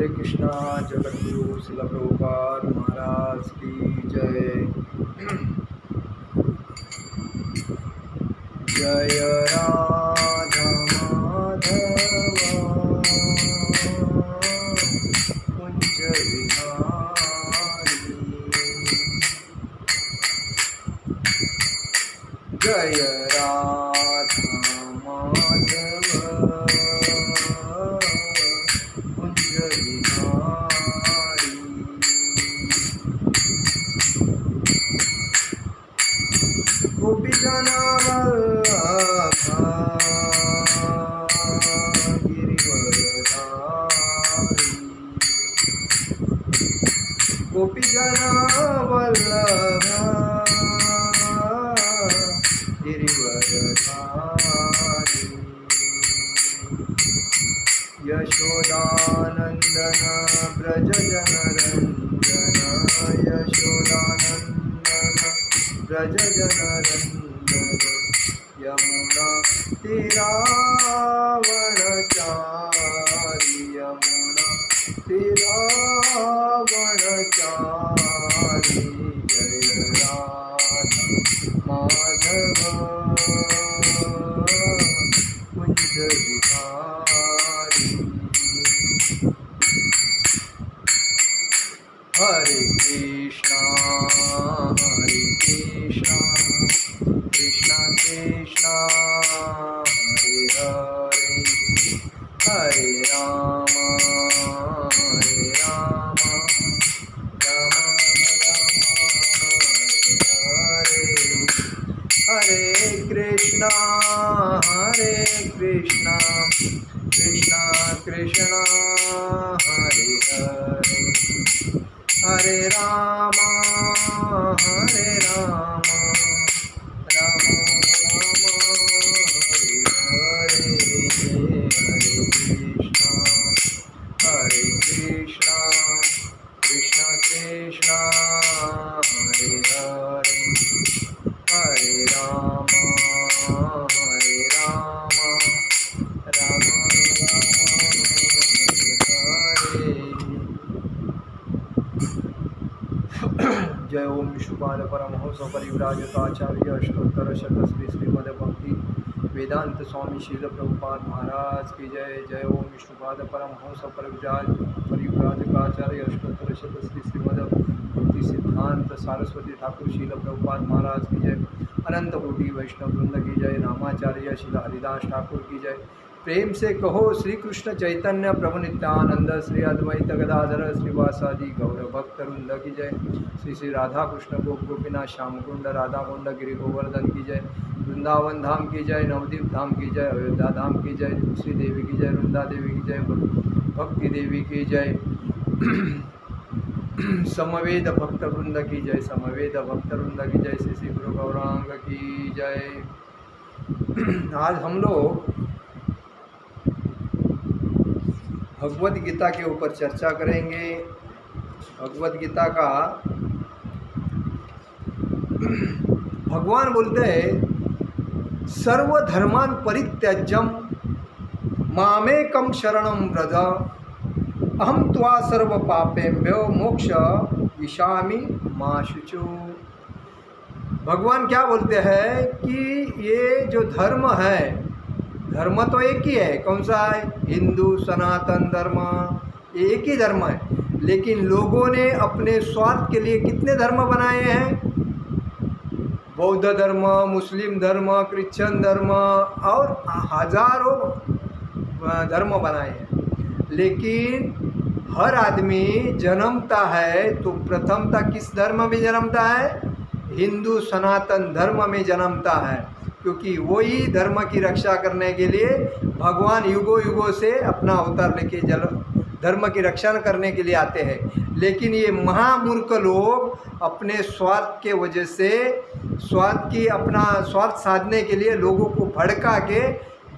हरे कृष्णा। जगद्गुरु श्रील प्रभुपाद महाराज की जय। जय राधा माधव कुंज विहारी। जय राधा माधव कुंज विहारी। गोपी जनावल्लभा गिरिवरधारी। गोपी जनावल्लभा गिरिवरधारी। यशोदानंदन ब्रज जनरंजन। यशोदानंदन ब्रज जनरंजन। यमुना तीरावनचारी। यमुना तीरावनचारी। जय राधा माधव कुंज विहारी। हरे कृष्णा कृष्णा कृष्णा हरे हरे। हरे राम राम राम हरे हरे। हरे कृष्णा कृष्णा कृष्णा हरे हरे। हरे राम राम राम हरे हरे। हरे कृष्णा कृष्णा कृष्णा हरे हरे। हरे राम राम राम हरे हरे। जय ओम विष्णुपाद परमहंस परिव्राजकाचार्य अष्टोत्तर शत श्री श्रीमद भक्ति वेदांत स्वामी शील प्रभुपाद महाराज की जय। जय ओम विष्णुपाद परमहंस परिव्राजकाचार्य अष्टोत्तर शत श्री श्रीमद भक्ति सिद्धांत सरस्वती ठाकुर शील प्रभुपाद महाराज की जय। अनंत कोटि वैष्णव वृंद की जय। नामाचार्य श्री हरिदास ठाकुर की जय। प्रेम से कहो श्री कृष्ण चैतन्य प्रभु नित्यानंद श्री अद्वैत गदाधर श्रीवासादि गौर भक्त वृंद की जय। श्री श्री राधा कृष्ण गोपीनाथ श्याम कुंड राधा कुंड गिरि गोवर्धन की जय। वृंदावन धाम की जय। नवदीप धाम की जय। अयोध्या धाम की जय। तुलसी देवी की जय। वृंदा देवी की जय। भक्ति देवी की जय। समवेद भक्त वृंद की जय। समवेद भक्त वृंद की जय। श्री श्री गुरु गौरांग की जय। आज हम लोग भगवद गीता के ऊपर चर्चा करेंगे। भगवद गीता का भगवान बोलते हैं सर्वधर्मान परित्यज्यम मामेकम शरणम व्रज अहम त्वा सर्व पापेभ्यो मोक्ष विशामि मा शुचो। भगवान क्या बोलते हैं कि ये जो धर्म है, धर्म तो एक ही है। कौन सा है? हिंदू सनातन धर्म, एक ही धर्म है। लेकिन लोगों ने अपने स्वार्थ के लिए कितने धर्म बनाए हैं? बौद्ध धर्म, मुस्लिम धर्म, क्रिश्चियन धर्म और हजारों धर्म बनाए हैं। लेकिन हर आदमी जन्मता है तो प्रथमता किस धर्म में जन्मता है? हिंदू सनातन धर्म में जन्मता है, क्योंकि वही धर्म की रक्षा करने के लिए भगवान युगों युगों से अपना अवतार लेके धर्म की रक्षा करने के लिए आते हैं। लेकिन ये महामूर्ख लोग अपने स्वार्थ के वजह से अपना स्वार्थ साधने के लिए लोगों को भड़का के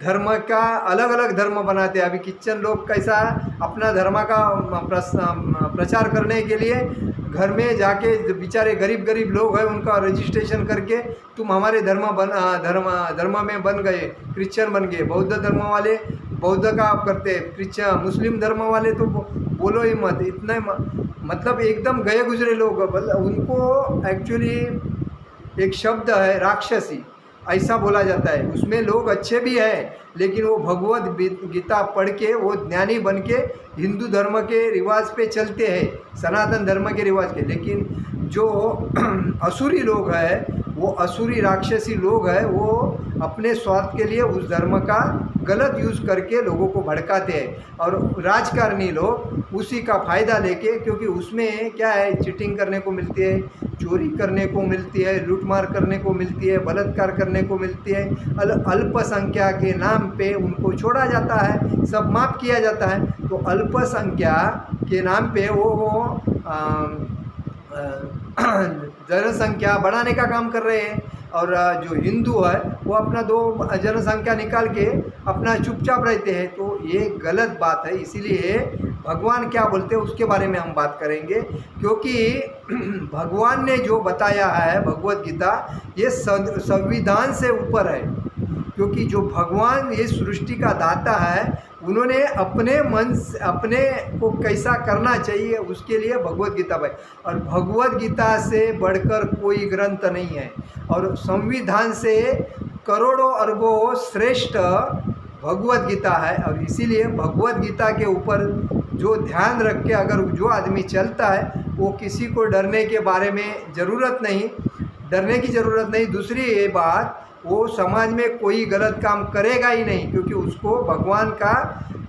धर्म का अलग अलग धर्म बनाते हैं। अभी क्रिश्चियन लोग कैसा अपना धर्म का प्रचार करने के लिए घर में जाके बेचारे गरीब लोग हैं उनका रजिस्ट्रेशन करके तुम हमारे धर्म में बन गए, क्रिश्चियन बन गए। बौद्ध धर्म वाले बौद्ध का आप करते हैं, क्रिश्चियन मुस्लिम धर्म वाले तो बोलो ही मत, इतना मतलब एकदम गए गुजरे लोग, मतलब उनको एक्चुअली एक शब्द है राक्षसी, ऐसा बोला जाता है। उसमें लोग अच्छे भी हैं, लेकिन वो भगवत गीता पढ़ के वो ज्ञानी बन के हिंदू धर्म के रिवाज पे चलते हैं, सनातन धर्म के रिवाज के। लेकिन जो असुरी लोग हैं, वो असुरी राक्षसी लोग हैं, वो अपने स्वार्थ के लिए उस धर्म का गलत यूज़ करके लोगों को भड़काते हैं। और राजकारणी लोग उसी का फ़ायदा लेके, क्योंकि उसमें क्या है, चीटिंग करने को मिलती है, चोरी करने को मिलती है, लूटमार करने को मिलती है, बलात्कार करने को मिलती है। अल्पसंख्या के नाम पे उनको छोड़ा जाता है, सब माफ़ किया जाता है। तो अल्पसंख्या के नाम पे वो जनसंख्या बढ़ाने का काम कर रहे हैं। और जो हिंदू है वो अपना दो जनसंख्या निकाल के अपना चुपचाप रहते हैं। तो ये गलत बात है। इसीलिए भगवान क्या बोलते हैं उसके बारे में हम बात करेंगे, क्योंकि भगवान ने जो बताया है भगवत गीता, ये संविधान से ऊपर है। क्योंकि जो भगवान ये सृष्टि का दाता है, उन्होंने अपने मन से अपने को कैसा करना चाहिए उसके लिए भगवत गीता भाई, और भगवत गीता से बढ़कर कोई ग्रंथ नहीं है। और संविधान से करोड़ों अरबों श्रेष्ठ भगवत गीता है। और इसीलिए भगवत गीता के ऊपर जो ध्यान रख के अगर जो आदमी चलता है, वो किसी को डरने के बारे में ज़रूरत नहीं, डरने की ज़रूरत नहीं। दूसरी ये बात, वो समाज में कोई गलत काम करेगा ही नहीं, क्योंकि उसको भगवान का,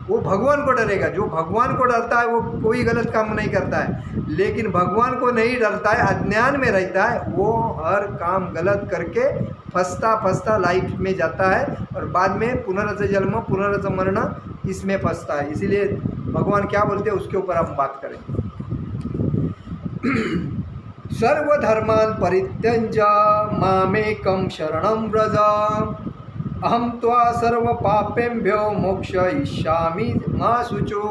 वो भगवान को डरेगा। जो भगवान को डरता है वो कोई गलत काम नहीं करता है। लेकिन भगवान को नहीं डरता है, अज्ञान में रहता है, वो हर काम गलत करके फंसता लाइफ में जाता है, और बाद में पुनर्जन्म जन्म पुनर्जन्म मरण इसमें फंसता है। इसीलिए भगवान क्या बोलते हैं उसके ऊपर हम बात करेंगे। सर्वधर्मान् परित्यज्य मामेकं शरणं व्रज, अहं त्वा सर्वपापेभ्यो मोक्षयिष्यामि मा शुचो।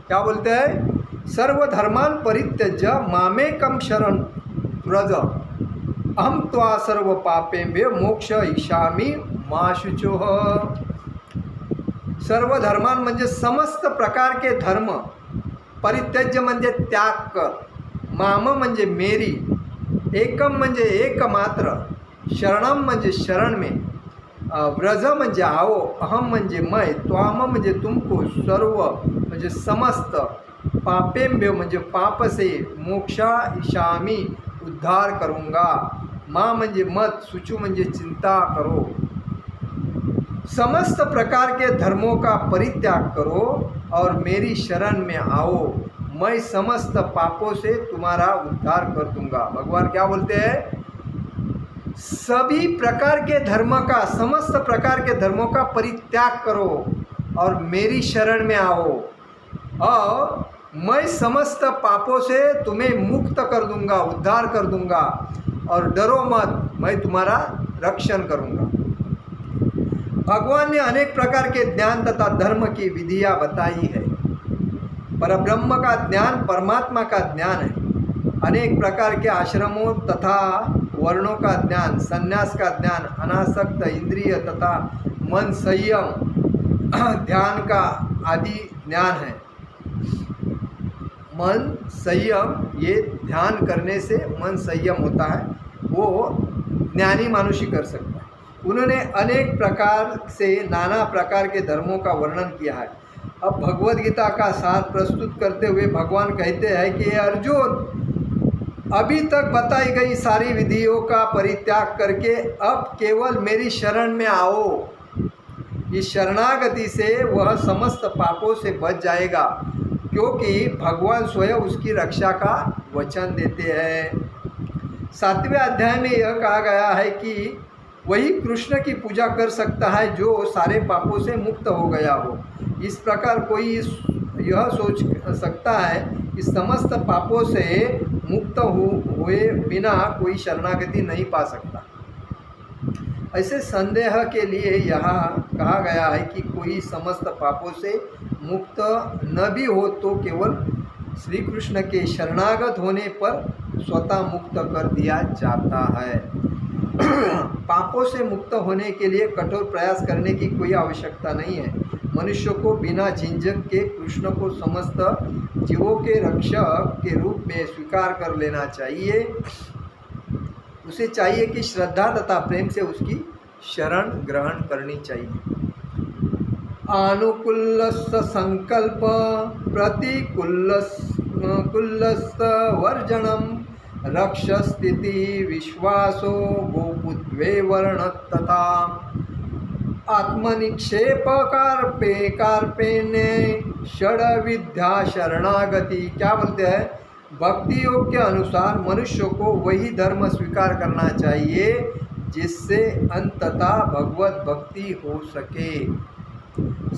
क्या बोलते हैं? सर्वधर्मान् परित्यज्य मामेकं शरणं व्रज, अहं त्वा सर्वपापेभ्यो मोक्षयिष्यामि मा शुचो। सर्वधर्मान् म्हणजे समस्त प्रकार के धर्म, परित्यज्य म्हणजे त्याग कर, माम म्हणजे मेरी, एकम म्हणजे एकमात्र, शरणम म्हणजे शरण में, व्रज म्हणजे आओ, अहम म्हणजे मैं, त्वाम म्हणजे तुमको, सर्व म्हणजे समस्त, पापेभ्यो म्हणजे पाप से, मोक्षयिष्यामि उद्धार करूँगा, माँ म्हणजे मत, शुचु म्हणजे चिंता करो। समस्त प्रकार के धर्मों का परित्याग करो और मेरी शरण में आओ, मैं समस्त पापों से तुम्हारा उद्धार कर दूंगा। भगवान क्या बोलते हैं? सभी प्रकार के धर्म का, समस्त प्रकार के धर्मों का परित्याग करो और मेरी शरण में आओ, और मैं समस्त पापों से तुम्हें मुक्त कर दूंगा, उद्धार कर दूंगा, और डरो मत, मैं तुम्हारा रक्षण करूंगा। भगवान ने अनेक प्रकार के ज्ञान तथा धर्म की विधियां बताई है। परब्रह्म का ज्ञान परमात्मा का ज्ञान है। अनेक प्रकार के आश्रमों तथा वर्णों का ज्ञान, संन्यास का ज्ञान, अनासक्त इंद्रिय तथा मन संयम ध्यान का आदि ज्ञान है। मन संयम, ये ध्यान करने से मन संयम होता है, वो ज्ञानी मानुष ही कर सकता है। उन्होंने अनेक प्रकार से नाना प्रकार के धर्मों का वर्णन किया है। अब भगवद गीता का सार प्रस्तुत करते हुए भगवान कहते हैं कि अर्जुन, अभी तक बताई गई सारी विधियों का परित्याग करके अब केवल मेरी शरण में आओ। इस शरणागति से वह समस्त पापों से बच जाएगा, क्योंकि भगवान स्वयं उसकी रक्षा का वचन देते हैं। 7वें अध्याय में यह कहा गया है कि वही कृष्ण की पूजा कर सकता है जो सारे पापों से मुक्त हो गया हो। इस प्रकार कोई यह सोच सकता है कि समस्त पापों से मुक्त हुए बिना कोई शरणागति नहीं पा सकता। ऐसे संदेह के लिए यहाँ कहा गया है कि कोई समस्त पापों से मुक्त न भी हो तो केवल श्री कृष्ण के शरणागत होने पर स्वतः मुक्त कर दिया जाता है। पापों से मुक्त होने के लिए कठोर प्रयास करने की कोई आवश्यकता नहीं है। मनुष्य को बिना झिझक के कृष्ण को समस्त जीवों के रक्षक के रूप में स्वीकार कर लेना चाहिए। उसे चाहिए कि श्रद्धा तथा प्रेम से उसकी शरण ग्रहण करनी चाहिए। आनुकूलस्थ संकल्प प्रतिकूलस्थ वर्जनम रक्षस्थिति विश्वासो गोपुत्वे वर्ण तथा आत्मनिक्षेप कार्पेने षड विद्या शरणागति। क्या बोलते हैं? भक्ति योग के अनुसार मनुष्य को वही धर्म स्वीकार करना चाहिए जिससे अंततः भगवत भक्ति हो सके।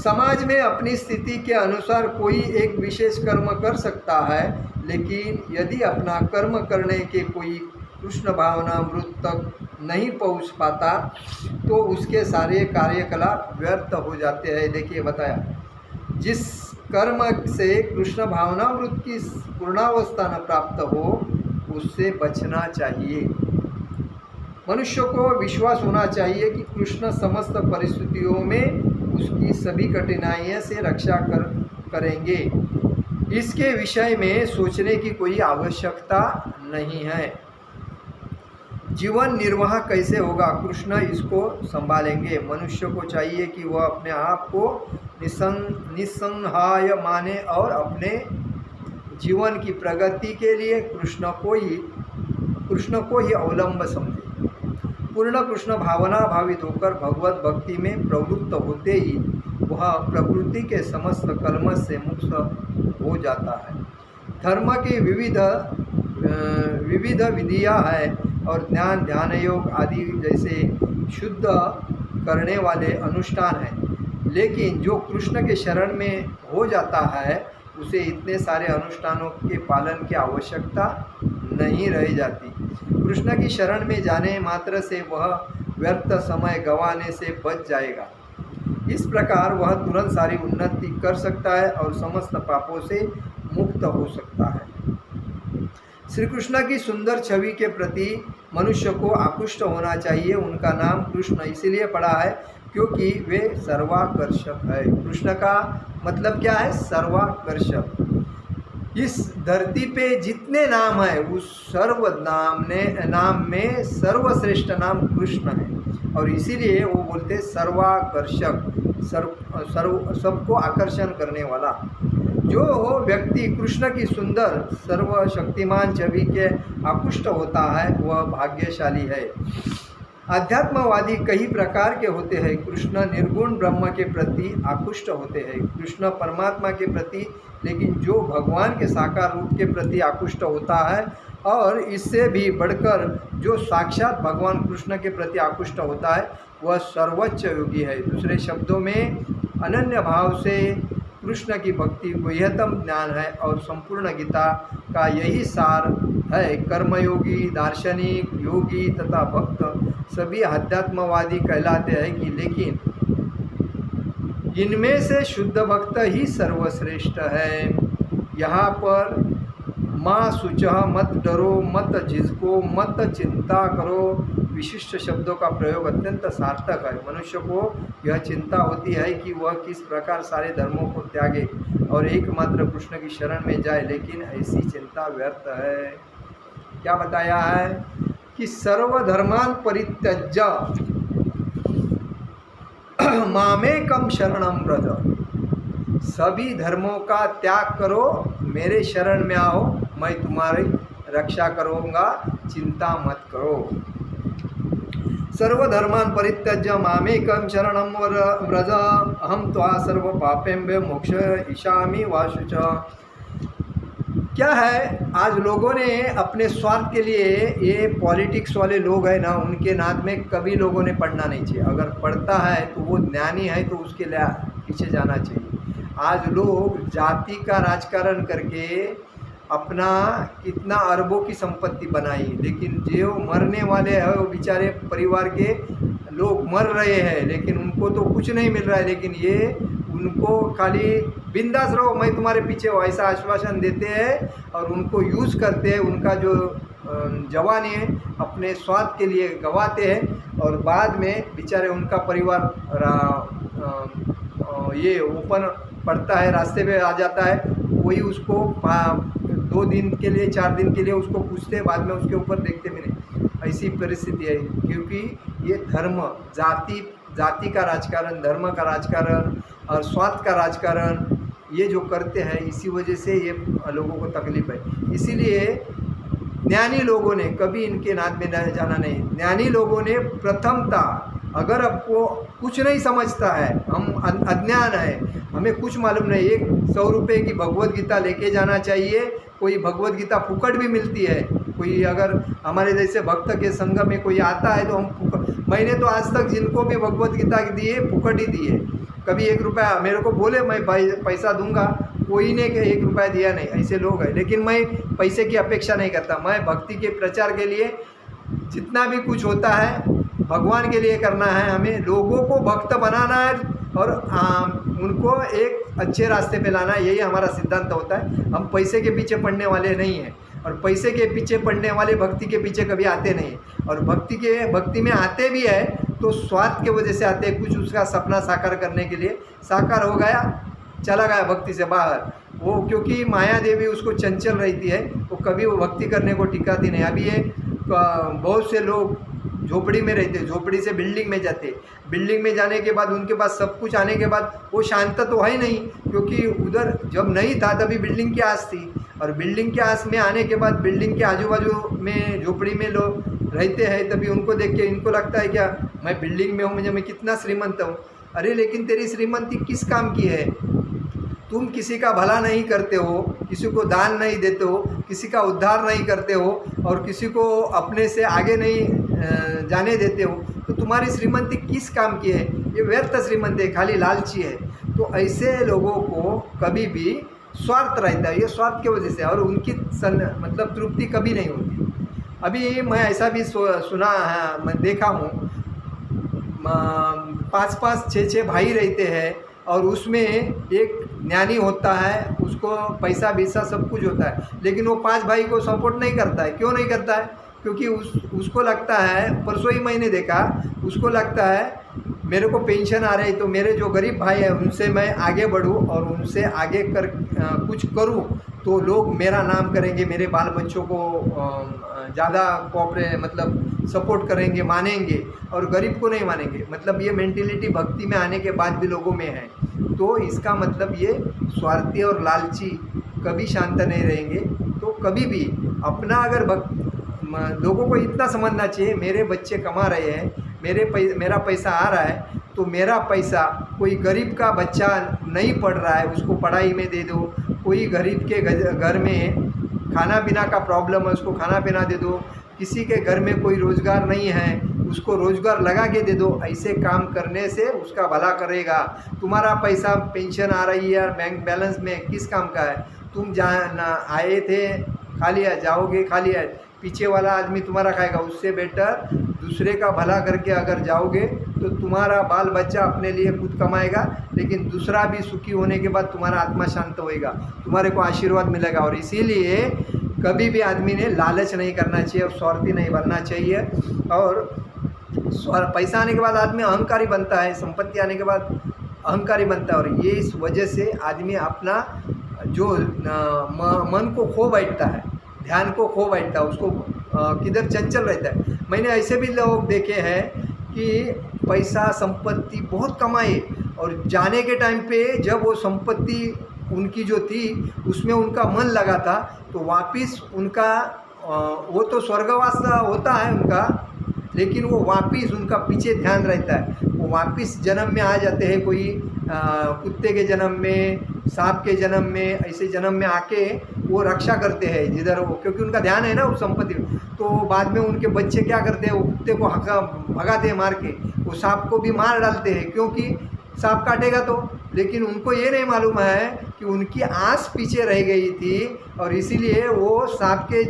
समाज में अपनी स्थिति के अनुसार कोई एक विशेष कर्म कर सकता है, लेकिन यदि अपना कर्म करने के कोई कृष्ण भावनामृत तक नहीं पहुंच पाता तो उसके सारे कार्यकलाप व्यर्थ हो जाते हैं। देखिए बताया, जिस कर्म से कृष्ण भावनामृत की पूर्णावस्था न प्राप्त हो उससे बचना चाहिए। मनुष्य को विश्वास होना चाहिए कि कृष्ण समस्त परिस्थितियों में उसकी सभी कठिनाइयों से रक्षा करेंगे। इसके विषय में सोचने की कोई आवश्यकता नहीं है। जीवन निर्वाह कैसे होगा, कृष्ण इसको संभालेंगे। मनुष्य को चाहिए कि वह अपने आप को निस्संहाय माने और अपने जीवन की प्रगति के लिए कृष्ण को ही अवलंब समझे। पूर्ण कृष्ण भावना भावित होकर भगवत भक्ति में प्रवृत्त होते ही वह प्रकृति के समस्त कलमश से मुक्त हो जाता है। धर्म की विविध विधियाँ है और ध्यान योग आदि जैसे शुद्ध करने वाले अनुष्ठान हैं, लेकिन जो कृष्ण के शरण में हो जाता है उसे इतने सारे अनुष्ठानों के पालन की आवश्यकता नहीं रह जाती। कृष्ण की शरण में जाने मात्र से वह व्यर्थ समय गंवाने से बच जाएगा। इस प्रकार वह तुरंत सारी उन्नति कर सकता है और समस्त पापों से मुक्त हो सकता है। श्री कृष्ण की सुंदर छवि के प्रति मनुष्य को आकृष्ट होना चाहिए। उनका नाम कृष्ण इसीलिए पड़ा है क्योंकि वे सर्वाकर्षक है। कृष्ण का मतलब क्या है? सर्वाकर्षक। इस धरती पे जितने नाम है उस सर्व नाम में सर्वश्रेष्ठ नाम कृष्ण है और इसीलिए वो बोलते सर्वाकर्षक, सबको आकर्षण करने वाला। जो व्यक्ति कृष्ण की सुंदर सर्वशक्तिमान छवि के आकृष्ट होता है वह भाग्यशाली है। आध्यात्मवादी कई प्रकार के होते हैं। कृष्ण निर्गुण ब्रह्म के प्रति आकृष्ट होते हैं, कृष्ण परमात्मा के प्रति, लेकिन जो भगवान के साकार रूप के प्रति आकृष्ट होता है और इससे भी बढ़कर जो साक्षात भगवान कृष्ण के प्रति आकृष्ट होता है वह सर्वोच्च योगी है। दूसरे शब्दों में अनन्य भाव से कृष्ण की भक्ति गुह्यतम ज्ञान है और संपूर्ण गीता का यही सार है। कर्मयोगी, दार्शनिक, योगी तथा भक्त सभी आध्यात्मवादी कहलाते हैं कि लेकिन इनमें से शुद्ध भक्त ही सर्वश्रेष्ठ है। यहाँ पर माँ शुचः, मत डरो, मत झिझको, मत चिंता करो विशिष्ट शब्दों का प्रयोग अत्यंत सार्थक है। मनुष्य को यह चिंता होती है कि वह किस प्रकार सारे धर्मों को त्यागे और एकमात्र कृष्ण की शरण में जाए, लेकिन ऐसी चिंता व्यर्थ है। क्या बताया है कि सर्वधर्मान परित्यज्य मामेकम शरणम व्रज। सभी धर्मों का त्याग करो, मेरे शरण में आओ, मैं तुम्हारी रक्षा करूँगा, चिंता मत करो। सर्वधर्मान परित्यज्य मामेकम शरणम व्रज अहम त्वा सर्व पापेभ्य मोक्षयिष्यामि मा शुचः। क्या है, आज लोगों ने अपने स्वार्थ के लिए, ये पॉलिटिक्स वाले लोग हैं ना, उनके नाद में कभी लोगों ने पढ़ना नहीं चाहिए। अगर पढ़ता है तो वो ज्ञानी है तो उसके लिए पीछे जाना चाहिए। आज लोग जाति का राजकारण करके अपना कितना अरबों की संपत्ति बनाई, लेकिन जो मरने वाले हैं वो बेचारे परिवार के लोग मर रहे हैं लेकिन उनको तो कुछ नहीं मिल रहा है। लेकिन ये उनको खाली बिंदास रहो, मैं तुम्हारे पीछे ऐसा आश्वासन देते हैं और उनको यूज़ करते हैं। उनका जो जवानी है अपने स्वार्थ के लिए गवाते हैं और बाद में बेचारे उनका परिवार ये ओपन पड़ता है, रास्ते पे आ जाता है, कोई उसको 2 दिन के लिए 4 दिन के लिए उसको पूछते हैं, बाद में उसके ऊपर देखते भी नहीं। ऐसी परिस्थिति है, क्योंकि ये धर्म, जाति का राजकारण, धर्म का राजकारण और स्वार्थ का राजकारण ये जो करते हैं, इसी वजह से ये लोगों को तकलीफ है। इसीलिए ज्ञानी लोगों ने कभी इनके नाद में जाना नहीं। ज्ञानी लोगों ने प्रथमतः, अगर आपको कुछ नहीं समझता है, हम अज्ञान है, हमें कुछ मालूम नहीं, 100 रुपये की भगवत गीता लेके जाना चाहिए। कोई भगवत गीता फुकट भी मिलती है, कोई अगर हमारे जैसे भक्त के संग में कोई आता है तो हम फुकट, मैंने तो आज तक जिनको भी भगवत गीता दिए फुकट ही दिए, कभी 1 रुपया मेरे को बोले मैं पैसा दूंगा, कोई ने 1 रुपया दिया नहीं, ऐसे लोग हैं। लेकिन मैं पैसे की अपेक्षा नहीं करता, मैं भक्ति के प्रचार के लिए जितना भी कुछ होता है भगवान के लिए करना है, हमें लोगों को भक्त बनाना है और उनको एक अच्छे रास्ते पे लाना है, यही हमारा सिद्धांत होता है। हम पैसे के पीछे पड़ने वाले नहीं हैं, और पैसे के पीछे पड़ने वाले भक्ति के पीछे कभी आते नहीं, और भक्ति में आते भी है तो स्वार्थ के वजह से आते हैं, कुछ उसका सपना साकार करने के लिए, साकार हो गया चला गया भक्ति से बाहर वो, क्योंकि माया देवी उसको चंचल रहती है, वो कभी वो भक्ति करने को टिकाती नहीं। अभी ये बहुत से लोग झोपड़ी में रहते, झोपड़ी से बिल्डिंग में जाते, बिल्डिंग में जाने के बाद उनके पास सब कुछ आने के बाद वो शांत तो है नहीं, क्योंकि उधर जब नहीं था तभी बिल्डिंग की आस थी, और बिल्डिंग के आस में आने के बाद बिल्डिंग के आजू बाजू में झोपड़ी में लोग रहते हैं, तभी उनको देख के इनको लगता है क्या मैं बिल्डिंग में हूँ, मुझे मैं कितना श्रीमंत हूँ। अरे लेकिन तेरी श्रीमंती किस काम की है? तुम किसी का भला नहीं करते हो, किसी को दान नहीं देते हो, किसी का उद्धार नहीं करते हो, और किसी को अपने से आगे नहीं जाने देते हो, तो तुम्हारी श्रीमंती किस काम की है? ये व्यर्थ श्रीमंती है, खाली लालची है। तो ऐसे लोगों को कभी भी स्वार्थ रहता है, ये स्वार्थ की वजह से, और उनकी मतलब तृप्ति कभी नहीं होती। अभी मैं ऐसा भी सुना है, मैं देखा हूँ, 5-5, 6-6 भाई रहते हैं, और उसमें एक ज्ञानी होता है, उसको पैसा वैसा सब कुछ होता है, लेकिन वो 5 भाई को सपोर्ट नहीं करता है। क्यों नहीं करता है? क्योंकि उसको लगता है, परसों ही मैंने देखा, उसको लगता है मेरे को पेंशन आ रही तो मेरे जो गरीब भाई हैं उनसे मैं आगे बढ़ूं और उनसे आगे कुछ करूं तो लोग मेरा नाम करेंगे, मेरे बाल बच्चों को ज़्यादा मतलब सपोर्ट करेंगे, मानेंगे, और गरीब को नहीं मानेंगे। मतलब ये मेंटेलिटी भक्ति में आने के बाद भी लोगों में है। तो इसका मतलब ये स्वार्थी और लालची कभी शांत नहीं रहेंगे। तो कभी भी अपना अगर लोगों को इतना समझना चाहिए, मेरे बच्चे कमा रहे हैं, मेरा पैसा आ रहा है, तो मेरा पैसा कोई गरीब का बच्चा नहीं पढ़ रहा है उसको पढ़ाई में दे दो, कोई गरीब के घर में खाना पीना का प्रॉब्लम है उसको खाना पीना दे दो, किसी के घर में कोई रोज़गार नहीं है उसको रोज़गार लगा के दे दो। ऐसे काम करने से उसका भला करेगा। तुम्हारा पैसा पेंशन आ रही है बैंक बैलेंस में, किस काम का है? तुम आए थे खा लिया, जाओगे खा लिया, पीछे वाला आदमी तुम्हारा खाएगा। उससे बेटर दूसरे का भला करके अगर जाओगे तो तुम्हारा बाल बच्चा अपने लिए खुद कमाएगा, लेकिन दूसरा भी सुखी होने के बाद तुम्हारा आत्मा शांत होएगा, तुम्हारे को आशीर्वाद मिलेगा। और इसीलिए कभी भी आदमी ने लालच नहीं करना चाहिए और स्वार्थी नहीं बनना चाहिए। और पैसा आने के बाद आदमी अहंकारी बनता है, संपत्ति आने के बाद अहंकारी बनता है, और ये इस वजह से आदमी अपना जो मन को खो बैठता है, ध्यान को खो बैठता है, उसको किधर चंचल रहता है। मैंने ऐसे भी लोग देखे हैं कि पैसा संपत्ति बहुत कमाए और जाने के टाइम पे जब वो संपत्ति उनकी जो थी उसमें उनका मन लगा था तो वापिस उनका वो तो स्वर्गवास होता है उनका, लेकिन वो वापिस उनका पीछे ध्यान रहता है, वो वापिस जन्म में आ जाते हैं, कोई कुत्ते के जन्म में, सांप के जन्म में, ऐसे जन्म में आके वो रक्षा करते हैं जिधर वो, क्योंकि उनका ध्यान है ना उस संपत्ति में। तो बाद में उनके बच्चे क्या करते हैं, वो कुत्ते को भगाते हैं मार के, वो सांप को भी मार डालते हैं क्योंकि सांप काटेगा तो। लेकिन उनको ये नहीं मालूम है कि उनकी आस पीछे रह गई थी और इसीलिए वो सांप के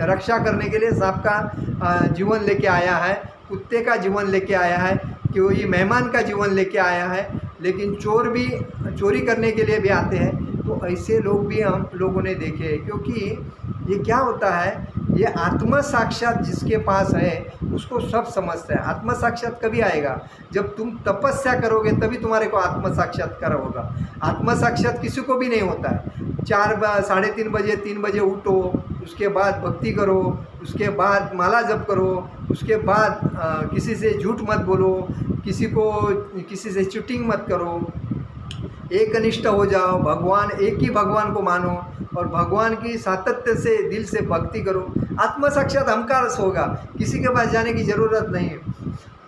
रक्षा करने के लिए सांप का जीवन लेके आया है, कुत्ते का जीवन लेके आया है, कि वो ये मेहमान का जीवन लेके आया है। लेकिन चोर भी चोरी करने के लिए भी आते हैं। तो ऐसे लोग भी हम लोगों ने देखे हैं, क्योंकि ये क्या होता है, ये आत्म साक्षात जिसके पास है उसको सब समझता है। आत्म साक्षात कभी आएगा? जब तुम तपस्या करोगे तभी तुम्हारे को आत्म साक्षात्कार होगा। आत्म साक्षात किसी को भी नहीं होता है। 3:30 बजे 3 बजे उठो, उसके बाद भक्ति करो, उसके बाद माला जप करो, उसके बाद किसी से झूठ मत बोलो, किसी से चीटिंग मत करो, एकनिष्ठ हो जाओ, भगवान एक ही भगवान को मानो और भगवान की सातत्य से दिल से भक्ति करो। आत्म साक्षात अहंकार होगा, किसी के पास जाने की ज़रूरत नहीं है।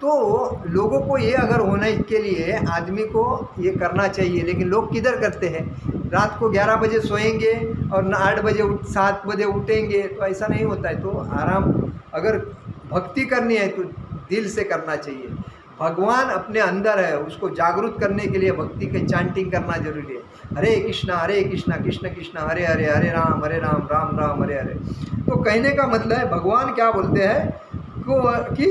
तो लोगों को ये अगर होने के लिए आदमी को ये करना चाहिए, लेकिन लोग किधर करते हैं? रात को 11 बजे सोएंगे और 8 बजे 7 बजे उठेंगे, तो ऐसा नहीं होता है। तो आराम, अगर भक्ति करनी है तो दिल से करना चाहिए। भगवान अपने अंदर है, उसको जागरूक करने के लिए भक्ति के चैंटिंग करना जरूरी है। हरे कृष्णा कृष्ण कृष्ण हरे हरे, हरे राम राम राम हरे हरे। तो कहने का मतलब है भगवान क्या बोलते हैं कि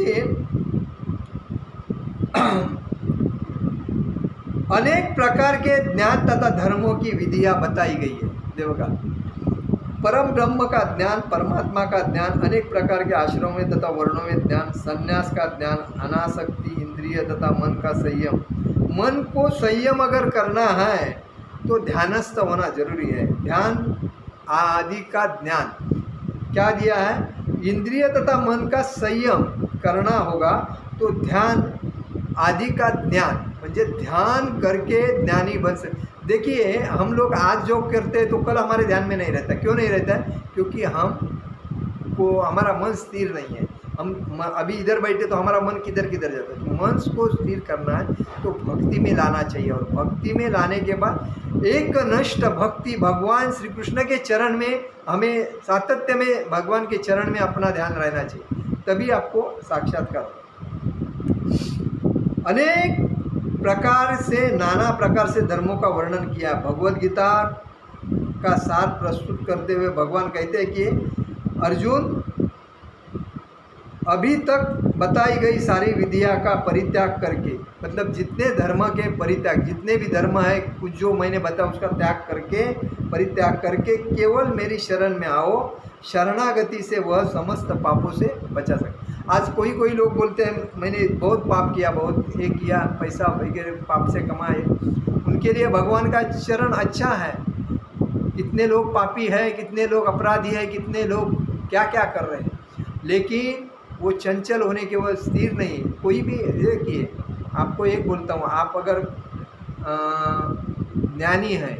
अनेक प्रकार के ज्ञान तथा धर्मों की विधियां बताई गई है। देखो, परम ब्रह्म का ज्ञान, परमात्मा का ज्ञान, अनेक प्रकार के आश्रमों में तथा वर्णों में ज्ञान, संन्यास का ज्ञान, अनासक्ति, इंद्रिय तथा मन का संयम। मन को संयम अगर करना है तो ध्यानस्थ होना जरूरी है। ध्यान आदि का ज्ञान क्या दिया है? इंद्रिय तथा मन का संयम करना होगा तो ध्यान आदि का ज्ञान, म्हणजे ध्यान करके ज्ञानी बन सकते। देखिए, हम लोग आज जो करते हैं तो कल हमारे ध्यान में नहीं रहता। क्यों नहीं रहता है? क्योंकि हमारा मन स्थिर नहीं है। हम अभी इधर बैठे तो हमारा मन किधर किधर जाता है। तो मन को स्थिर करना है तो भक्ति में लाना चाहिए, और भक्ति में लाने के बाद एक नष्ट भक्ति भगवान श्री कृष्ण के चरण में, हमें सातत्य में भगवान के चरण में अपना ध्यान रहना चाहिए, तभी आपको साक्षात्कार होगा। अनेक प्रकार से, नाना प्रकार से धर्मों का वर्णन किया। भगवद गीता का सार प्रस्तुत करते हुए भगवान कहते हैं कि अर्जुन, अभी तक बताई गई सारी विधियां का परित्याग करके, मतलब जितने धर्म के परित्याग, जितने भी धर्म है, कुछ जो मैंने बताया उसका त्याग करके, परित्याग करके केवल मेरी शरण में आओ। शरणागति से वह समस्त पापों से बचा सके। आज कोई लोग बोलते हैं मैंने बहुत पाप किया, बहुत ये किया, पैसा वगैरह पाप से कमाए, उनके लिए भगवान का चरण अच्छा है। कितने लोग पापी है, कितने लोग अपराधी है, कितने लोग क्या क्या कर रहे हैं, लेकिन वो चंचल होने के वह स्थिर नहीं। कोई भी, देखिए आपको एक बोलता हूँ, आप अगर ज्ञानी है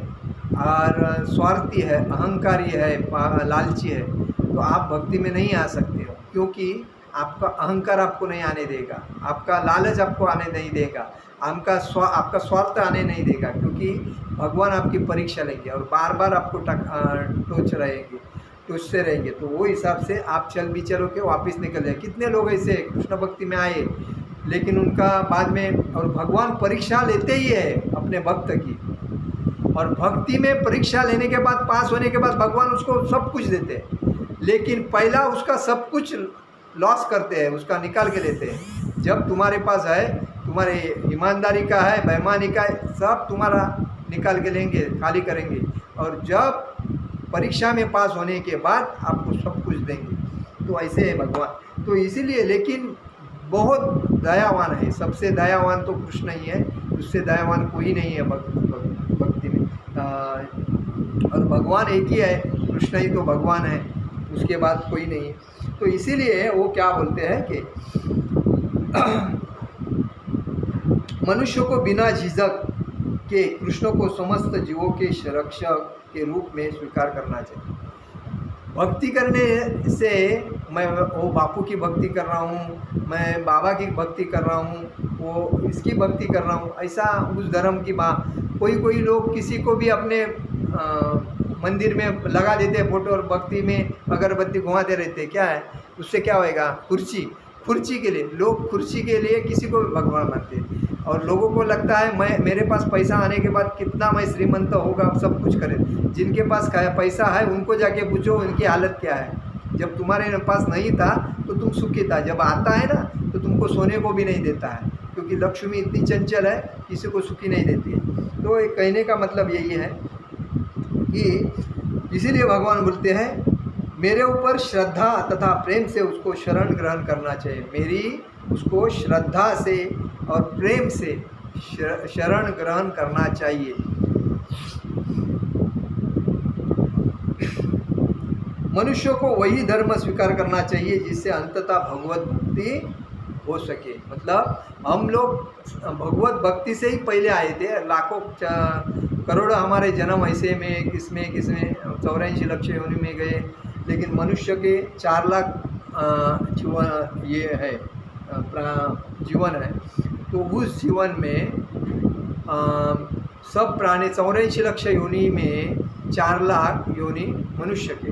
और स्वार्थी है, अहंकारी है, लालची है, तो आप भक्ति में नहीं आ सकते हो। क्योंकि आपका अहंकार आपको नहीं आने देगा, आपका लालच आपको आने नहीं देगा, आपका स्वार्थ आने नहीं देगा। क्योंकि भगवान आपकी परीक्षा लेंगे और बार बार आपको टोचते रहेंगे। तो वो हिसाब से आप चल भी चलो के वापस निकल जाए। कितने लोग ऐसे कृष्ण भक्ति में आए, लेकिन उनका बाद में, और भगवान परीक्षा लेते ही है अपने भक्त की, और भक्ति में परीक्षा लेने के बाद, पास होने के बाद भगवान उसको सब कुछ देते हैं, लेकिन पहला उसका सब कुछ लॉस करते हैं, उसका निकाल के लेते हैं। जब तुम्हारे पास है, तुम्हारे ईमानदारी का है, बेईमानी का है, सब तुम्हारा निकाल के लेंगे, खाली करेंगे, और जब परीक्षा में पास होने के बाद आपको सब कुछ देंगे। तो ऐसे है भगवान। तो इसीलिए, लेकिन बहुत दयावान है, सबसे दयावान तो कृष्ण ही है, उससे दयावान कोई नहीं है भक्ति में। और भगवान एक ही है, कृष्ण ही तो भगवान है, उसके बाद कोई नहीं है। तो इसीलिए वो क्या बोलते हैं कि मनुष्य को बिना झिझक के कृष्ण को समस्त जीवों के रक्षक के रूप में स्वीकार करना चाहिए। भक्ति करने से, मैं वो बापू की भक्ति कर रहा हूँ, मैं बाबा की भक्ति कर रहा हूँ, वो इसकी भक्ति कर रहा हूँ, ऐसा उस धर्म की बात। कोई लोग किसी को भी अपने मंदिर में लगा देते हैं फोटो, और भक्ति में अगरबत्ती घुमाते रहते हैं। क्या है उससे? क्या होएगा? खुर्ची के लिए, लोग खुर्ची के लिए किसी को भी भगवान मानते हैं। और लोगों को लगता है मेरे पास पैसा आने के बाद कितना मैं श्रीमंत होगा, अब सब कुछ करें। जिनके पास पैसा है उनको जाके पूछो उनकी हालत क्या है। जब तुम्हारे पास नहीं था तो तुम सुखी था, जब आता है ना तो तुमको सोने को भी नहीं देता है, क्योंकि लक्ष्मी इतनी चंचल है, किसी को सुखी नहीं देती है। तो एक कहने का मतलब यही है कि इसीलिए भगवान बोलते हैं मेरे ऊपर श्रद्धा तथा प्रेम से उसको शरण ग्रहण करना चाहिए। मेरी उसको श्रद्धा से और प्रेम से शरण ग्रहण करना चाहिए। मनुष्य को वही धर्म स्वीकार करना चाहिए जिससे अंततः भगवत भक्ति हो सके। मतलब हम लोग भगवत भक्ति से ही पहले आए थे। लाखों करोड़ों हमारे जन्म ऐसे में किसमें 84 लक्ष योनि में गए, लेकिन मनुष्य के 4 लाख जीवन ये है जीवन है। तो उस जीवन में सब प्राणी 84 लक्ष योनि में 4 लाख योनि मनुष्य के।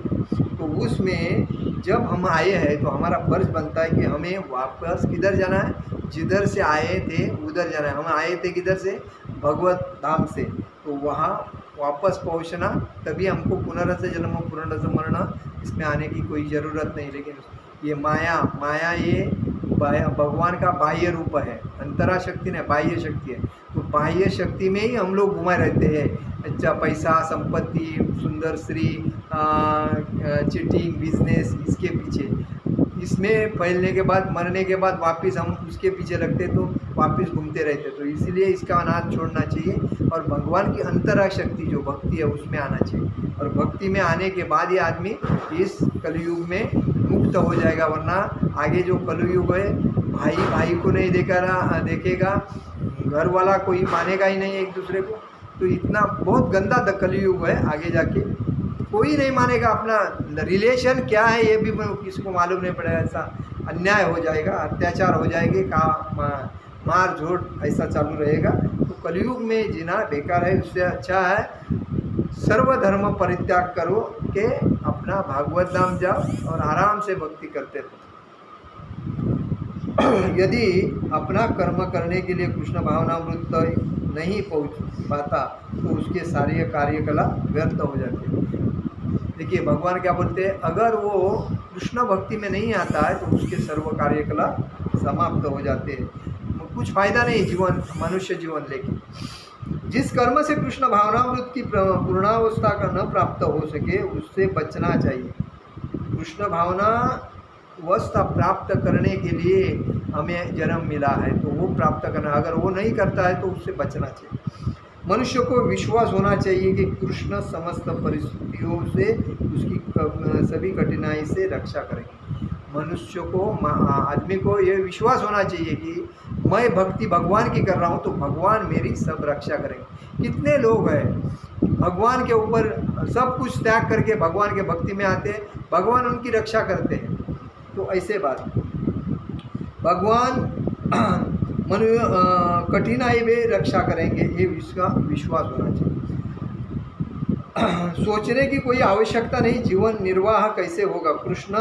तो उसमें जब हम आए हैं तो हमारा फर्ज बनता है कि हमें वापस किधर जाना है, जिधर से आए थे उधर जाना है। हम आए थे किधर से, भगवत धाम से, तो वहाँ वापस पहुँचना। तभी हमको पुनरस जन्म पुनरस मरना इसमें आने की कोई ज़रूरत नहीं। लेकिन ये माया ये भगवान का बाह्य रूप है, अंतरा शक्ति नहीं, बाह्य शक्ति है। तो बाह्य शक्ति में ही हम लोग घुमाए रहते हैं। अच्छा पैसा, संपत्ति, सुंदर स्त्री, चीटिंग, बिजनेस, इसके पीछे, इसमें फैलने के बाद मरने के बाद वापस हम उसके पीछे लगते तो वापस घूमते रहते। तो इसीलिए इसका अनाथ छोड़ना चाहिए और भगवान की अंतरा शक्ति जो भक्ति है उसमें आना चाहिए। और भक्ति में आने के बाद ही आदमी इस कलयुग में मुक्त हो जाएगा। वरना आगे जो कलयुग है, भाई भाई को नहीं देखेगा, घर वाला कोई मानेगा ही नहीं एक दूसरे को। तो इतना बहुत गंदा कलयुग है। आगे जाके कोई नहीं मानेगा अपना रिलेशन क्या है ये भी किसी को मालूम नहीं पड़ेगा। ऐसा अन्याय हो जाएगा, अत्याचार हो जाएंगे, मार झोट ऐसा चालू रहेगा। तो कलयुग में जीना बेकार है। उससे अच्छा है सर्वधर्म परित्याग करो के अपना भागवत धाम जाओ और आराम से भक्ति करते रहो। यदि अपना कर्म करने के लिए कृष्ण भावनामृत नहीं पहुँच पाता तो उसके सारे कार्यकलाप व्यर्थ हो जाते हैं। देखिए भगवान क्या बोलते हैं, अगर वो कृष्ण भक्ति में नहीं आता है तो उसके सर्व कार्यकलाप समाप्त हो जाते हैं। कुछ फायदा नहीं जीवन, मनुष्य जीवन। लेकिन जिस कर्म से कृष्ण भावनामृत की पूर्णावस्था का न प्राप्त हो सके उससे बचना चाहिए। कृष्ण भावनावस्था प्राप्त करने के लिए हमें जन्म मिला है तो वो प्राप्त करना, अगर वो नहीं करता है तो उससे बचना चाहिए। मनुष्य को विश्वास होना चाहिए कि कृष्ण समस्त परिस्थितियों से उसकी सभी कठिनाई से रक्षा करेंगे। मनुष्य को, आदमी को ये विश्वास होना चाहिए कि मैं भक्ति भगवान की कर रहा हूँ तो भगवान मेरी सब रक्षा करेंगे। कितने लोग हैं भगवान के ऊपर सब कुछ त्याग करके भगवान के भक्ति में आते हैं, भगवान उनकी रक्षा करते हैं। तो ऐसे बात भगवान कठिनाई में रक्षा करेंगे, ये विश्वास होना चाहिए। सोचने की कोई आवश्यकता नहीं जीवन निर्वाह कैसे होगा, कृष्ण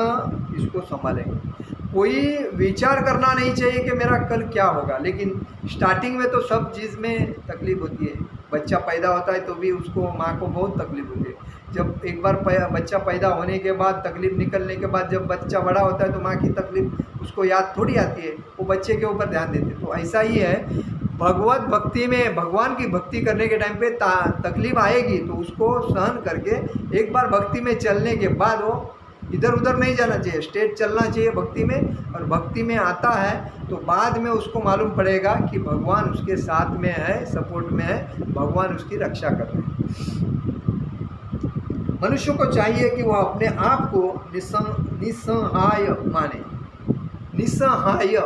इसको संभालेंगे। कोई विचार करना नहीं चाहिए कि मेरा कल क्या होगा। लेकिन स्टार्टिंग में तो सब चीज़ में तकलीफ होती है। बच्चा पैदा होता है तो भी उसको, माँ को बहुत तकलीफ होती है। जब एक बार बच्चा पैदा होने के बाद तकलीफ निकलने के बाद जब बच्चा बड़ा होता है तो माँ की तकलीफ उसको याद थोड़ी आती है, वो बच्चे के ऊपर ध्यान देते। तो ऐसा ही है भगवत भक्ति में, भगवान की भक्ति करने के टाइम पे तकलीफ आएगी तो उसको सहन करके एक बार भक्ति में चलने के बाद वो इधर उधर नहीं जाना चाहिए, स्ट्रेट चलना चाहिए भक्ति में। और भक्ति में आता है तो बाद में उसको मालूम पड़ेगा कि भगवान उसके साथ में है, सपोर्ट में है, भगवान उसकी रक्षा कर रहे हैं। मनुष्य को चाहिए कि वह अपने आप को निस्सहाय माने। निस्सहाय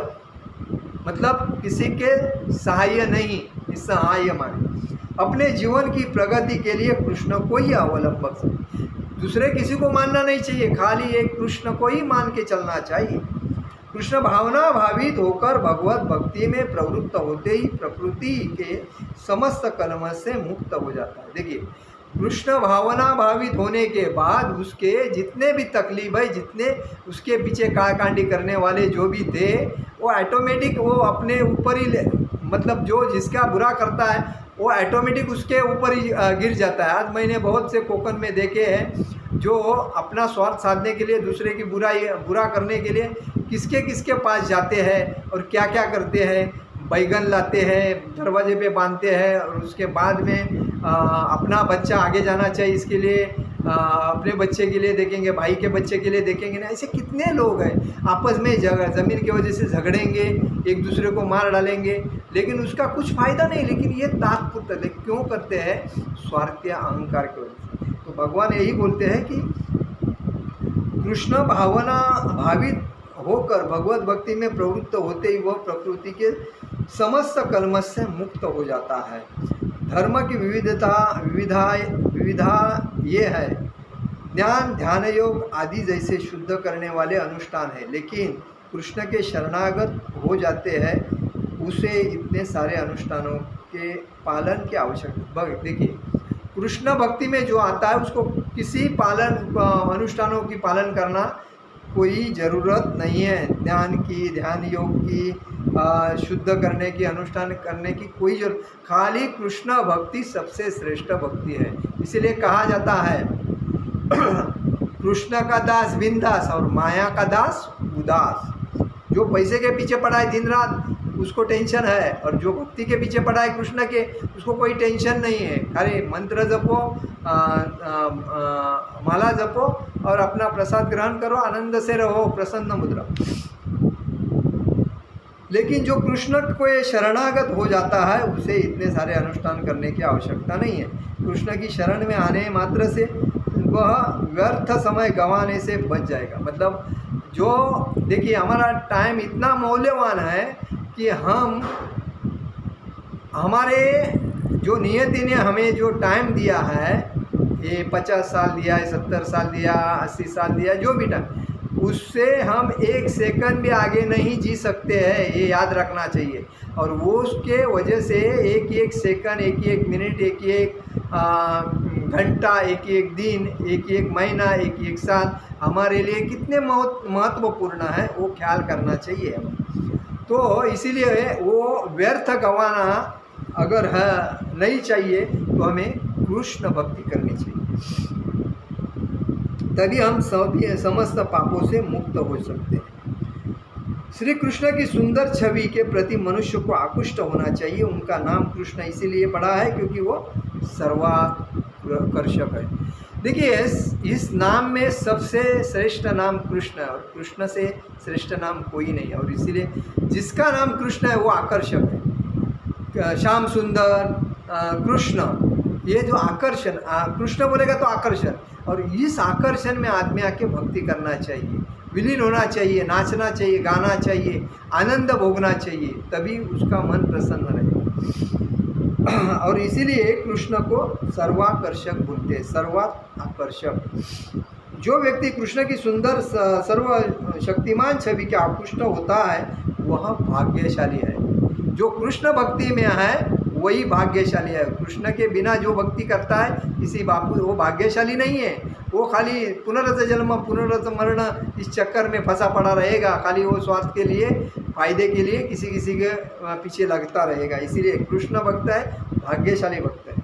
मतलब किसी के सहाय नहीं, निस्सहाय माने। अपने जीवन की प्रगति के लिए कृष्ण को ही अवलंबक समझे। दूसरे किसी को मानना नहीं चाहिए, खाली एक कृष्ण को ही मान के चलना चाहिए। कृष्ण भावना भावित होकर भगवत भक्ति में प्रवृत्त होते ही प्रकृति के समस्त कलम से मुक्त हो जाता है। देखिए कृष्ण भावना भावित होने के बाद उसके जितने भी तकलीफ है, जितने उसके पीछे कांडी करने वाले जो भी थे, वो ऑटोमेटिक वो अपने ऊपर ही मतलब जो जिसका बुरा करता है वो ऑटोमेटिक उसके ऊपर ही गिर जाता है। आज मैंने बहुत से कोकन में देखे हैं जो अपना स्वार्थ साधने के लिए, दूसरे की बुरा करने के लिए किसके पास जाते हैं और क्या क्या करते हैं। बैगन लाते हैं, दरवाजे पे बांधते हैं और उसके बाद में अपना बच्चा आगे जाना चाहिए इसके लिए अपने बच्चे के लिए देखेंगे, भाई के बच्चे के लिए देखेंगे ना। ऐसे कितने लोग हैं आपस में ज़मीन की वजह से झगड़ेंगे, एक दूसरे को मार डालेंगे, लेकिन उसका कुछ फ़ायदा नहीं। लेकिन ये तात्पुरता क्यों करते हैं? स्वार्थ या अहंकार की वजह से। तो भगवान यही बोलते हैं कि कृष्ण भावना भावित होकर भगवत भक्ति में प्रवृत्त होते ही वह प्रकृति के समस्त कलमश से मुक्त हो जाता है। धर्म की विविधा ये है, ज्ञान, ध्यान योग आदि जैसे शुद्ध करने वाले अनुष्ठान है, लेकिन कृष्ण के शरणागत हो जाते हैं उसे इतने सारे अनुष्ठानों के पालन की आवश्यकता। देखिए, कृष्ण भक्ति में जो आता है उसको किसी अनुष्ठानों की पालन करना कोई ज़रूरत नहीं है। ध्यान योग की, शुद्ध करने की, अनुष्ठान करने की कोई जरूरत। खाली कृष्ण भक्ति सबसे श्रेष्ठ भक्ति है। इसीलिए कहा जाता है कृष्ण का दास बिंदास और माया का दास उदास। जो पैसे के पीछे पड़ा है दिन रात उसको टेंशन है, और जो भक्ति के पीछे पड़ा है कृष्ण के उसको कोई टेंशन नहीं है। खाली मंत्र जपो, माला जपो और अपना प्रसाद ग्रहण करो, आनंद से रहो, प्रसन्न मुद्रा। लेकिन जो कृष्ण को शरणागत हो जाता है उसे इतने सारे अनुष्ठान करने की आवश्यकता नहीं है। कृष्ण की शरण में आने मात्र से वह व्यर्थ समय गंवाने से बच जाएगा। मतलब जो देखिए, हमारा टाइम इतना मौल्यवान है कि हम हमारे जो नियति ने हमें जो टाइम दिया है, ये 50 साल दिया है, 70 साल दिया, 80 साल दिया, जो भी टाइम, उससे हम एक सेकंड भी आगे नहीं जी सकते हैं, ये याद रखना चाहिए। और वो उसके वजह से एक एक सेकंड, एक एक मिनट, एक एक घंटा, एक एक दिन, एक एक महीना, एक एक साल हमारे लिए कितने महत्वपूर्ण है वो ख्याल करना चाहिए हमें। तो इसीलिए वो व्यर्थ गंवाना अगर है नहीं चाहिए तो हमें कृष्ण भक्ति करनी चाहिए, तभी हम सभी समस्त पापों से मुक्त हो सकते हैं। श्री कृष्ण की सुंदर छवि के प्रति मनुष्य को आकृष्ट होना चाहिए। उनका नाम कृष्ण इसीलिए पड़ा है क्योंकि वो सर्वाकर्षक है। देखिए, इस नाम में सबसे श्रेष्ठ नाम कृष्ण है, और कृष्ण से श्रेष्ठ नाम कोई नहीं है। और इसीलिए जिसका नाम कृष्ण है वो आकर्षक है। श्याम सुंदर कृष्ण, ये जो आकर्षण, कृष्ण बोलेगा तो आकर्षण, और इस आकर्षण में आदमी आके भक्ति करना चाहिए, विलीन होना चाहिए, नाचना चाहिए, गाना चाहिए, आनंद भोगना चाहिए, तभी उसका मन प्रसन्न रहे। और इसीलिए कृष्ण को सर्वाकर्षक बोलते हैं, सर्वाकर्षक। जो व्यक्ति कृष्ण की सुंदर सर्वशक्तिमान छवि के आकृष्ट होता है वह भाग्यशाली है। जो कृष्ण भक्ति में है वही भाग्यशाली है। कृष्ण के बिना जो भक्ति करता है किसी बापू, वो भाग्यशाली नहीं है। वो खाली पुनरत जन्म पुनरत मरण इस चक्कर में फंसा पड़ा रहेगा। खाली वो स्वार्थ के लिए, फायदे के लिए किसी किसी के पीछे लगता रहेगा। इसीलिए कृष्ण भक्त है, भाग्यशाली भक्त है।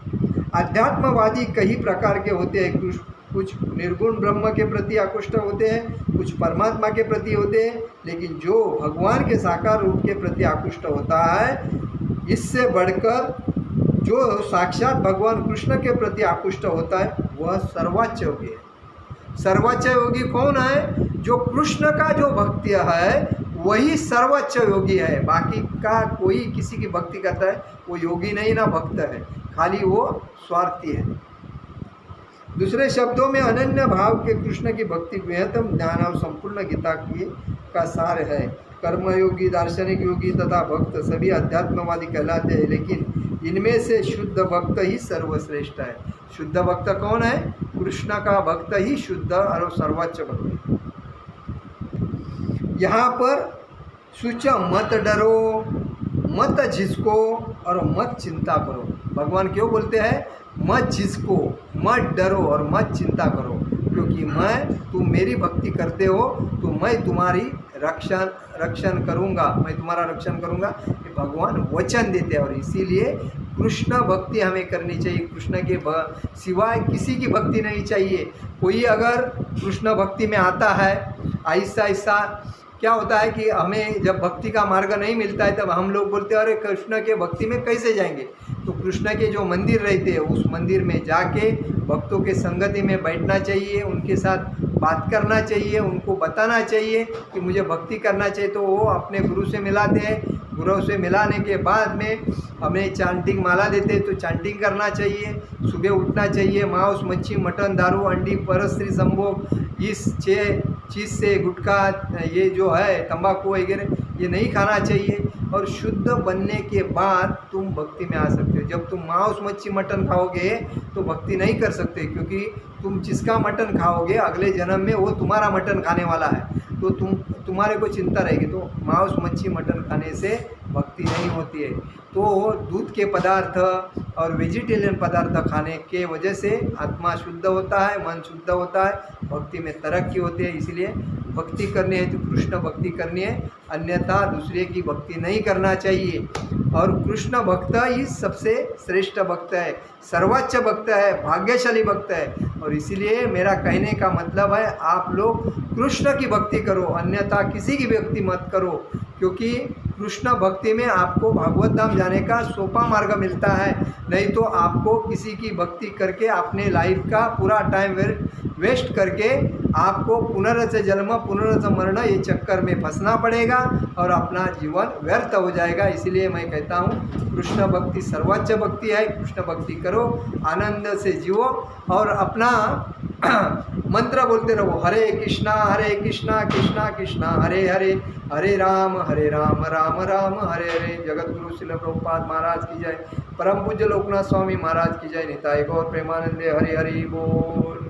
अध्यात्मवादी कई प्रकार के होते हैं। कुछ निर्गुण ब्रह्म के प्रति आकृष्ट होते हैं, कुछ परमात्मा के प्रति होते हैं, लेकिन जो भगवान के साकार रूप के प्रति आकृष्ट होता है, इससे बढ़कर जो साक्षात भगवान कृष्ण के प्रति आकृष्ट होता है वह सर्वोच्च योगी है। सर्वोच्च योगी कौन है? जो कृष्ण का जो भक्ति है वही सर्वोच्च योगी है। बाकी का कोई किसी की भक्ति करता है वो योगी नहीं ना भक्त है, खाली वो स्वार्थी है। दूसरे शब्दों में अनन्य भाव के कृष्ण की भक्ति बेहतम ज्ञान और संपूर्ण गीता का सार है। कर्मयोगी, दार्शनिक योगी तथा भक्त सभी अध्यात्मवादी कहलाते हैं, लेकिन इनमें से शुद्ध भक्त ही सर्वश्रेष्ठ है। शुद्ध भक्त कौन है? कृष्ण का भक्त ही शुद्ध और सर्वोच्च भक्त है। यहाँ पर सूच मत डरो, मत झिझको और मत चिंता करो। भगवान क्यों बोलते हैं मत झिझको, मत डरो और मत चिंता करो? क्योंकि तुम मेरी भक्ति करते हो तो मैं तुम्हारी रक्षण करूँगा, मैं तुम्हारा रक्षण करूँगा। ये भगवान वचन देते हैं। और इसीलिए कृष्ण भक्ति हमें करनी चाहिए। कृष्ण के सिवाय किसी की भक्ति नहीं चाहिए। कोई अगर कृष्ण भक्ति में आता है, आहिस्ता आहिस्ता क्या होता है कि हमें जब भक्ति का मार्ग नहीं मिलता है तब हम लोग बोलते हैं अरे कृष्ण के भक्ति में कैसे जाएंगे। तो कृष्ण के जो मंदिर रहते हैं उस मंदिर में जाके भक्तों के संगति में बैठना चाहिए, उनके साथ बात करना चाहिए, उनको बताना चाहिए कि मुझे भक्ति करना चाहिए। तो वो अपने गुरु से मिलाते हैं, गुरु से मिलाने के बाद में हमें चांटिंग माला देते हैं तो चांटिंग करना चाहिए, सुबह उठना चाहिए, मांस मच्छी मटन दारू अंडी परस्त्री संभोग इस 6 चीज़ से गुटखा ये जो है तंबाकू वगैरह ये नहीं खाना चाहिए। और शुद्ध बनने के बाद तुम भक्ति में आ सकते हो। जब तुम मांस मच्छी मटन खाओगे तो भक्ति नहीं कर सकते, क्योंकि तुम जिसका मटन खाओगे अगले जन्म में वो तुम्हारा मटन खाने वाला है, तो तुम्हारे को चिंता रहेगी। तो मांस मच्छी मटन खाने से भक्ति नहीं होती है। तो दूध के पदार्थ और वेजिटेरियन पदार्थ खाने के वजह से आत्मा शुद्ध होता है, मन शुद्ध होता है, भक्ति में तरक्की होती है। इसलिए भक्ति करनी है तो कृष्ण भक्ति करनी है, अन्यथा दूसरे की भक्ति नहीं करना चाहिए। और कृष्ण भक्त ही सबसे श्रेष्ठ भक्त है, सर्वोच्च भक्त है, भाग्यशाली भक्त है। और इसीलिए मेरा कहने का मतलब है आप लोग कृष्ण की भक्ति करो, अन्यथा किसी की भक्ति मत करो, क्योंकि कृष्ण भक्ति में आपको भागवत धाम जाने का सोपा मार्ग मिलता है। नहीं तो आपको किसी की भक्ति करके अपने लाइफ का पूरा टाइम वेस्ट करके आपको पुनर्जन्म जन्म पुनर्जन्म मरण ये चक्कर में फंसना पड़ेगा और अपना जीवन व्यर्थ हो जाएगा। इसीलिए मैं कहता हूँ कृष्ण भक्ति सर्वोच्च भक्ति है, कृष्ण भक्ति करो, आनंद से जियो और अपना मंत्र बोलते रहो, हरे कृष्णा कृष्णा कृष्णा हरे हरे, हरे राम राम राम हरे हरे। जगत गुरु श्रील प्रभुपाद महाराज की जय, परम पूज्य लोकनाथ स्वामी महाराज की जय, निताई गौर प्रेमानंदे, हरि हरि बोल।